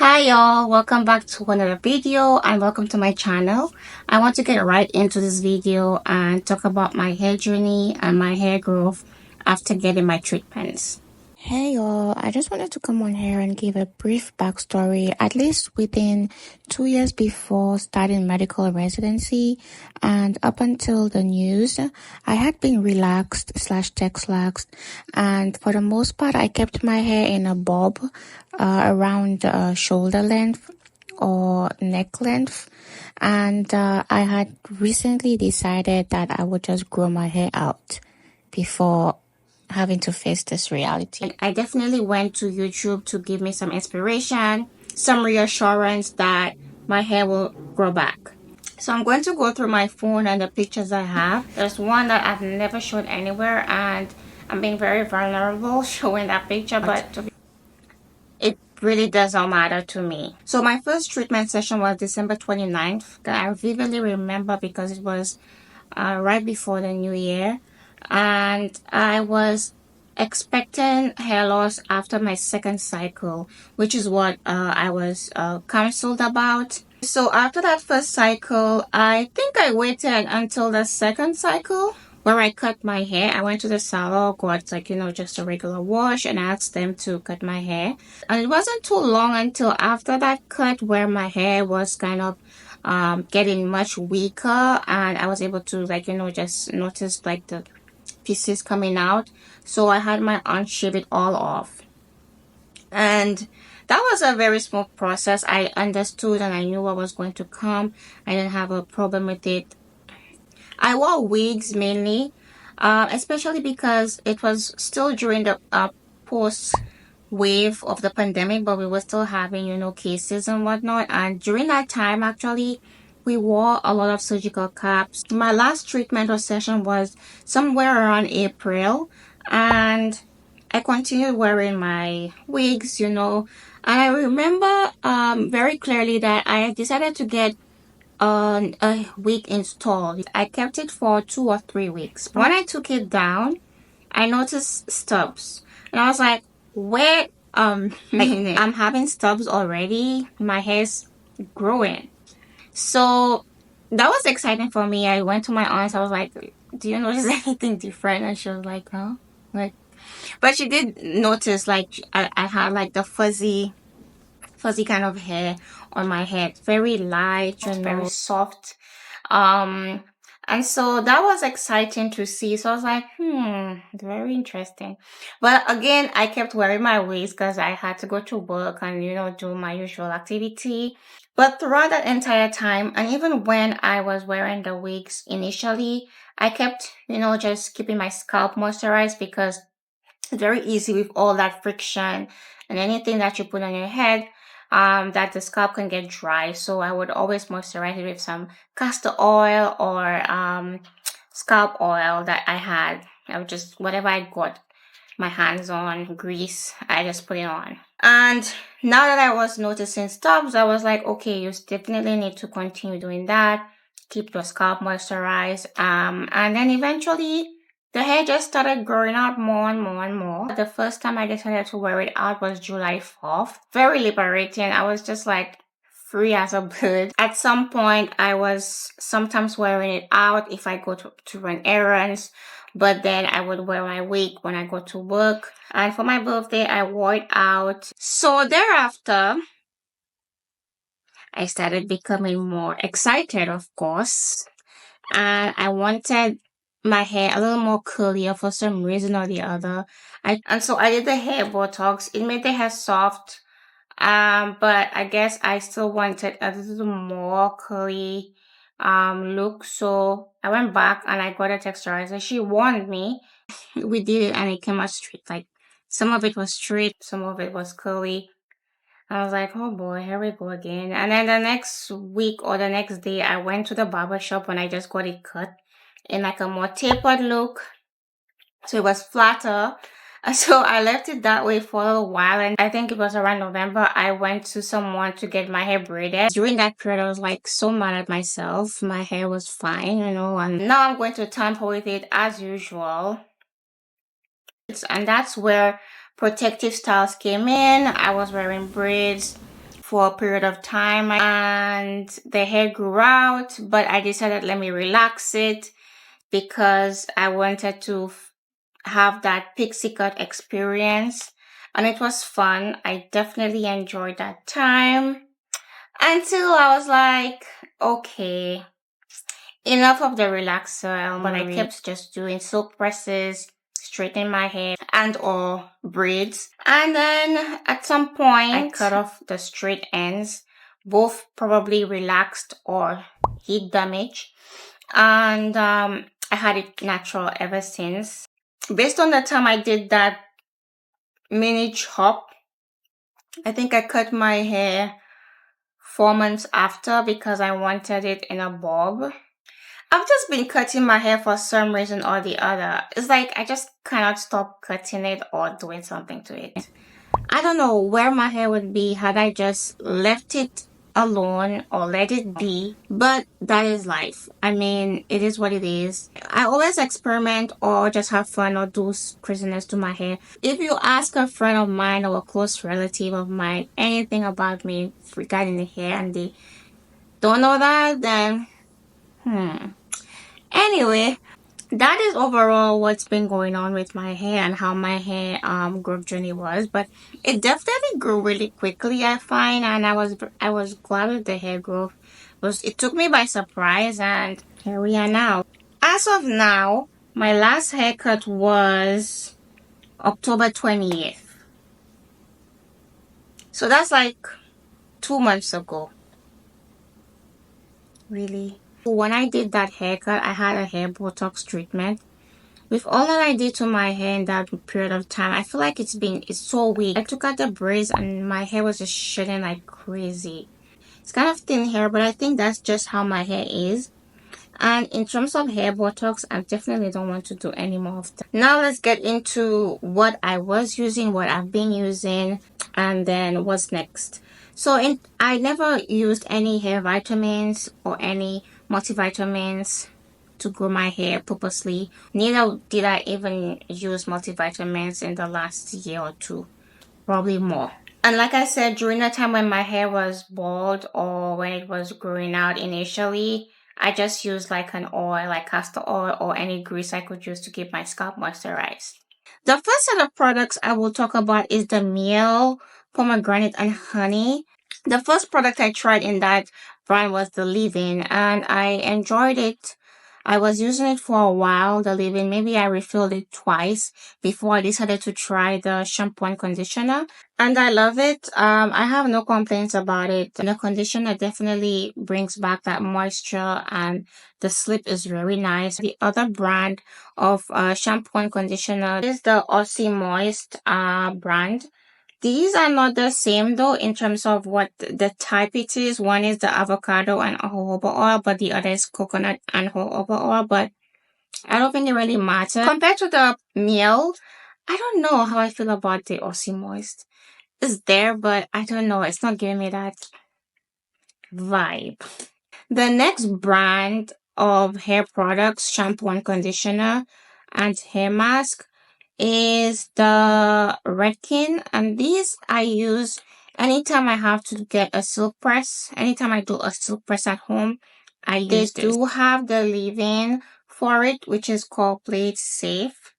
Hi y'all, welcome back to another video and welcome to my channel. I want to get right into this video and talk about my hair journey and my hair growth after getting my treatments. Hey y'all, I just wanted to come on here and give a brief backstory. At least within 2 years before starting medical residency and up until the news, I had been relaxed slash texlaxed, and for the most part I kept my hair in a bob around shoulder length or neck length, and I had recently decided that I would just grow my hair out before having to face this reality. I definitely went to YouTube to give me some inspiration, some reassurance that my hair will grow back. So I'm going to go through my phone and the pictures I have. There's one that I've never shown anywhere, and I'm being very vulnerable showing that picture, but it really doesn't matter to me. So my first treatment session was December 29th, that I vividly remember because it was right before the new year, and I was expecting hair loss after my second cycle, which is what I was counseled about. So after that first cycle, I think I waited until the second cycle where I cut my hair. I went to the salon, got just a regular wash, and asked them to cut my hair. And it wasn't too long until after that cut where my hair was kind of getting much weaker, and I was able to just notice like the pieces coming out. So I had my aunt shave it all off, and that was a very smooth process. I understood and I knew what was going to come. I didn't have a problem with it. I wore wigs mainly, especially because it was still during the post wave of the pandemic, but we were still having cases and whatnot. And during that time, actually, we wore a lot of surgical caps. My last treatment or session was somewhere around April, and I continued wearing my wigs, and I remember very clearly that I decided to get a wig installed. I kept it for 2 or 3 weeks. When I took it down, I noticed stubs, and I was like, where I'm having stubs already, my hair's growing. So that was exciting for me. I went to my aunt. I was like, do you notice anything different? And she was like, huh? Like, but she did notice like I had like the fuzzy kind of hair on my head, very light and very soft. um and so that was exciting to see. So I was like, very interesting. But again, I kept wearing my wigs because I had to go to work and do my usual activity. But throughout that entire time, and even when I was wearing the wigs initially, I kept just keeping my scalp moisturized, because it's very easy with all that friction and anything that you put on your head, that the scalp can get dry. So I would always moisturize it with some castor oil or scalp oil that I had. I would just, whatever I got my hands on, grease, I just put it on. And now that I was noticing stubs, I was like, okay, you definitely need to continue doing that. Keep your scalp moisturized. And then eventually the hair just started growing out more and more and more. The first time I decided to wear it out was July 4th. Very liberating. I was just like free as a bird. At some point, I was sometimes wearing it out if I go to run errands, but then I would wear my wig when I go to work. And for my birthday, I wore it out. So thereafter, I started becoming more excited, of course, and I wanted my hair a little more curlier for some reason or the other. And so I did the hair Botox. It made the hair soft, but I guess I still wanted a little more curly look. So I went back and I got a texturizer. She warned me. We did it and it came out straight. Like, some of it was straight, some of it was curly. I was like, oh boy, here we go again. And then the next week or the next day, I went to the barber shop and I just got it cut in like a more tapered look. So it was flatter. So I left it that way for a while. And I think it was around November, I went to someone to get my hair braided. During that period, I was like so mad at myself. My hair was fine, and now I'm going to tamper with it as usual. And that's where protective styles came in. I was wearing braids for a period of time and the hair grew out, but I decided let me relax it because I wanted to have that pixie cut experience, and it was fun. I definitely enjoyed that time until I was like, okay, enough of the relaxer. But I kept just doing silk presses, straightening my hair and or braids. And then at some point, I cut off the straight ends, both probably relaxed or heat damage. And I had it natural ever since. Based on the time I did that mini chop, I think I cut my hair 4 months after because I wanted it in a bob. I've just been cutting my hair for some reason or the other. It's like I just cannot stop cutting it or doing something to it. I don't know where my hair would be had I just left it alone or let it be, but that is life. I mean, it is what it is. I always experiment or just have fun or do craziness to my hair. If you ask a friend of mine or a close relative of mine anything about me regarding the hair and they don't know that, then anyway, that is overall what's been going on with my hair and how my hair growth journey was. But it definitely grew really quickly, I find, and I was glad with the hair growth. It took me by surprise, and here we are now. As of now, my last haircut was October 20th. So that's like 2 months ago. Really? When I did that haircut, I had a hair Botox treatment. With all that I did to my hair in that period of time, I feel like it's so weak. I took out the braids and my hair was just shedding like crazy. It's kind of thin hair, but I think that's just how my hair is. And in terms of hair Botox, I definitely don't want to do any more of that. Now let's get into what I was using, what I've been using, and then what's next. So I never used any hair vitamins or any multivitamins to grow my hair purposely. Neither did I even use multivitamins in the last year or two, probably more. And like I said, during the time when my hair was bald or when it was growing out initially, I just used like an oil, like castor oil or any grease I could use to keep my scalp moisturized. The first set of products I will talk about is the Miel Pomegranate and Honey. The first product I tried in that brand was the leave-in, and I enjoyed it. I was using it for a while, the leave-in. Maybe I refilled it twice before I decided to try the shampoo and conditioner, and I love it. I have no complaints about it. The conditioner definitely brings back that moisture, and the slip is very nice. The other brand of shampoo and conditioner is the Aussie Moist brand. These are not the same though in terms of what the type it is. One is the avocado and jojoba oil, but the other is coconut and jojoba oil. But I don't think it really matters. Compared to the Miel, I don't know how I feel about the Aussie Moist. It's there, but I don't know. It's not giving me that vibe. The next brand of hair products, shampoo and conditioner, and hair mask is the Redken, and these I use anytime I have to get a silk press. Anytime I do a silk press at home, I use this. They do have the leave-in for it, which is called Play It Safe.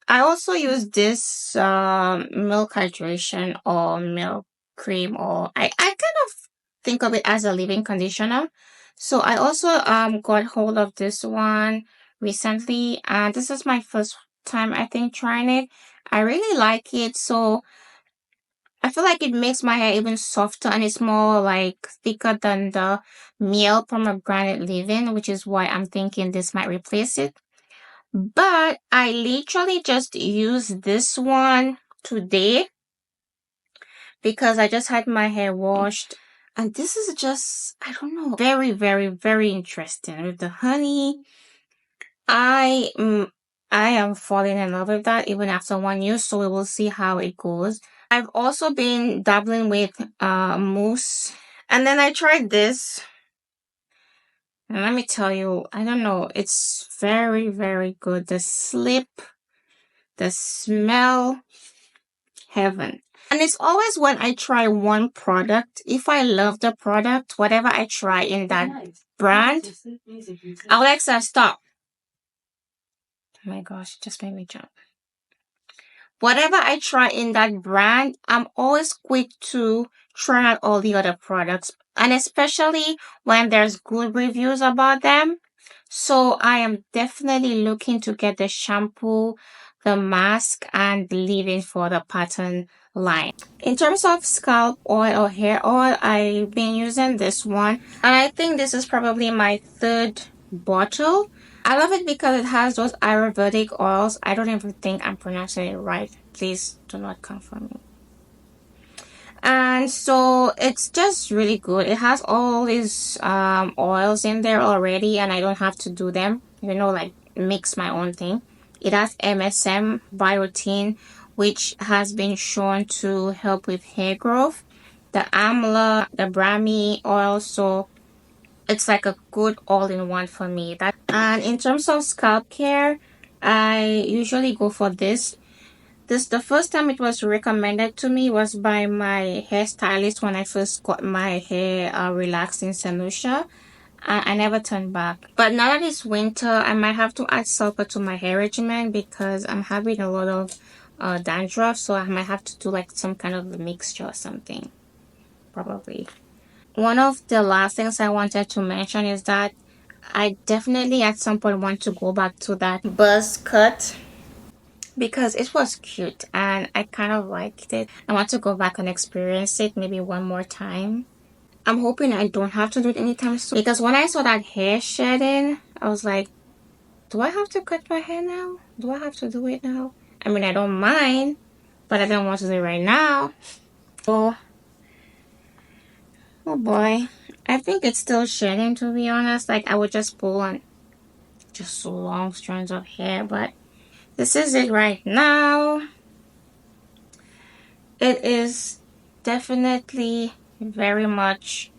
I also use this milk hydration or milk cream, or I kind of think of it as a leave-in conditioner. So I also got hold of this one recently, and this is my first time I think trying it. I really like it. So I feel like it makes my hair even softer, and it's more like thicker than the Miel Pomegranate leave-in, which is why I'm thinking this might replace it. But I literally just used this one today because I just had my hair washed. And this is just, I don't know, very, very, very interesting. With the honey, I am falling in love with that even after 1 year, so we will see how it goes. I've also been dabbling with mousse. And then I tried this. And let me tell you, I don't know, it's very, very good. The slip, the smell, heaven. And it's always when I try one product, if I love the product, whatever I try in that brand, Alexa, stop. Oh my gosh, it just made me jump. Whatever I try in that brand, I'm always quick to try out all the other products. And especially when there's good reviews about them. So I am definitely looking to get the shampoo, the mask, and the leave-in for the pattern line. In terms of scalp oil or hair oil, I've been using this one. And I think this is probably my third bottle. I love it because it has those Ayurvedic oils. I don't even think I'm pronouncing it right. Please do not come for me. And so it's just really good. It has all these oils in there already, and I don't have to do them, like mix my own thing. It has MSM biotin, which has been shown to help with hair growth. The amla, the brahmi oil, so it's like a good all-in-one for me. And in terms of scalp care, I usually go for this. The first time it was recommended to me was by my hairstylist when I first got my hair relaxed in Sanusha. I never turned back. But now that it's winter, I might have to add sulfur to my hair regimen because I'm having a lot of dandruff, so I might have to do like some kind of a mixture or something, probably. One of the last things I wanted to mention is that I definitely at some point want to go back to that buzz cut because it was cute and I kind of liked it. I want to go back and experience it maybe one more time. I'm hoping I don't have to do it anytime soon because when I saw that hair shedding, I was like, do I have to cut my hair now? Do I have to do it now? I mean, I don't mind, but I don't want to do it right now. Oh boy. I think it's still shedding, to be honest. Like, I would just pull on just long strands of hair, but this is it right now. It is definitely very much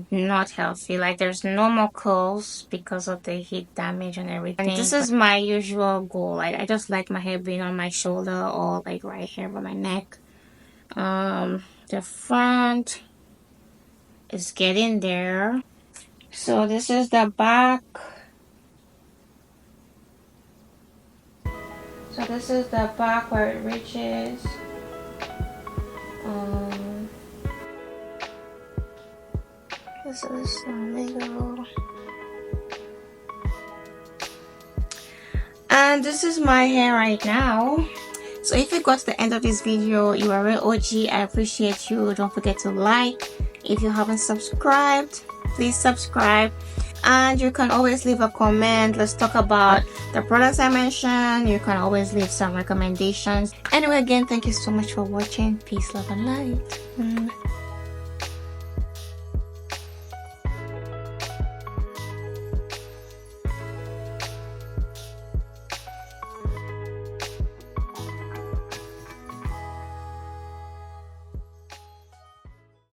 not healthy. Like, there's no more curls because of the heat damage and everything. And this is my usual goal. Like, I just like my hair being on my shoulder or like right here by my neck. The front is getting there. So this is the back. So this is the back where it reaches. This is the middle. And this is my hair right now. So if you got to the end of this video, you are a real OG. I appreciate you. Don't forget to like. If you haven't subscribed, please subscribe. And you can always leave a comment. Let's talk about the products I mentioned. You can always leave some recommendations. Anyway, again, thank you so much for watching. Peace, love, and light.